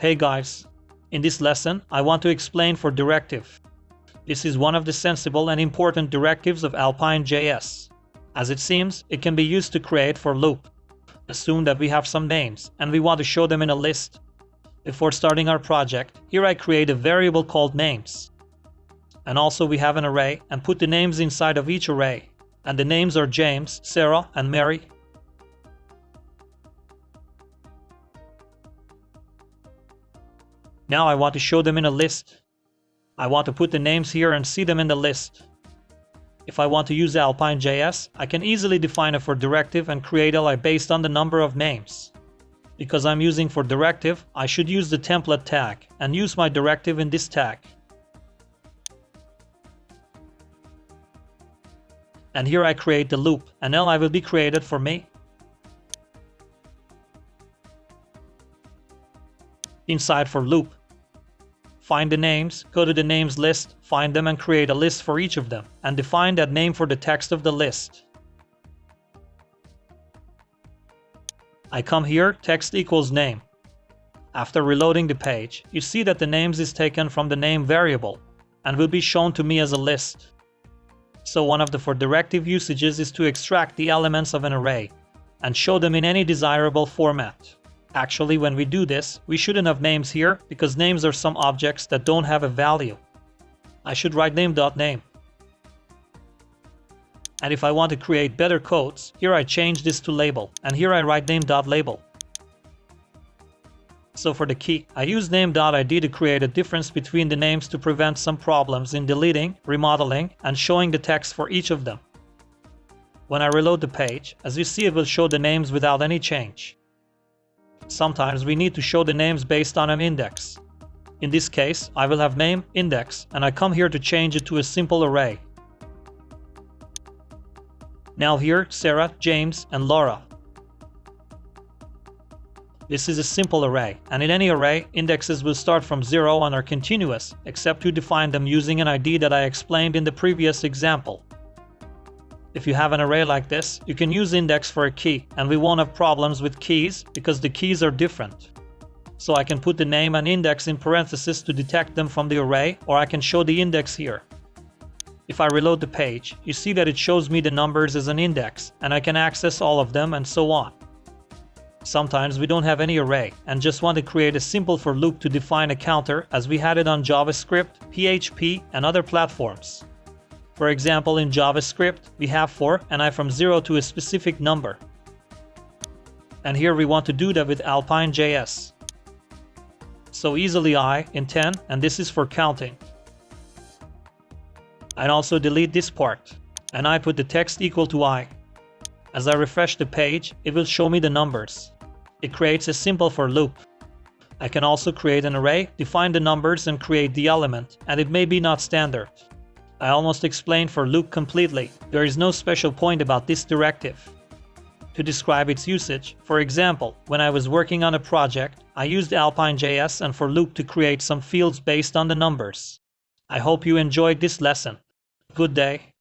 Hey guys, in this lesson I want to explain for directive. This is one of the sensible and important directives of Alpine JS. As it seems, it can be used to create for loop. Assume that we have some names and we want to show them in a list. Before starting our project, here I create a variable called names. And also we have an array and put the names inside of each array. And the names are James, Sarah, and Mary. Now I want to show them in a list. I want to put the names here and see them in the list. If I want to use Alpine JS, I can easily define a for directive and create a li based on the number of names. Because I'm using for directive, I should use the template tag and use my directive in this tag. And here I create the loop, and li will be created for me. Inside for loop, find the names, go to the names list, find them and create a list for each of them, and define that name for the text of the list. I come here, text equals name. After reloading the page, you see that the names is taken from the name variable, and will be shown to me as a list. So one of the for directive usages is to extract the elements of an array, and show them in any desirable format. Actually, when we do this, we shouldn't have names here, because names are some objects that don't have a value. I should write name.name. And if I want to create better codes, here I change this to label, and here I write name.label. So for the key, I use name.id to create a difference between the names to prevent some problems in deleting, remodeling, and showing the text for each of them. When I reload the page, as you see, it will show the names without any change. Sometimes we need to show the names based on an index. In this case, I will have name, index, and I come here to change it to a simple array. Now here, Sarah, James, and Laura. This is a simple array, and in any array, indexes will start from 0 and are continuous, except you define them using an ID that I explained in the previous example. If you have an array like this, you can use index for a key, and we won't have problems with keys because the keys are different. So I can put the name and index in parentheses to detect them from the array, or I can show the index here. If I reload the page, you see that it shows me the numbers as an index, and I can access all of them and so on. Sometimes we don't have any array and just want to create a simple for loop to define a counter, as we had it on JavaScript, PHP, and other platforms. For example, in JavaScript, we have for and I from 0 to a specific number. And here we want to do that with Alpine JS. So easily I in 10, and this is for counting. And also delete this part, and I put the text equal to I. As I refresh the page, it will show me the numbers. It creates a simple for loop. I can also create an array, define the numbers and create the element, and it may be not standard. I almost explained for loop completely. There is no special point about this directive. To describe its usage, for example, when I was working on a project, I used Alpine JS and for loop to create some fields based on the numbers. I hope you enjoyed this lesson. Good day.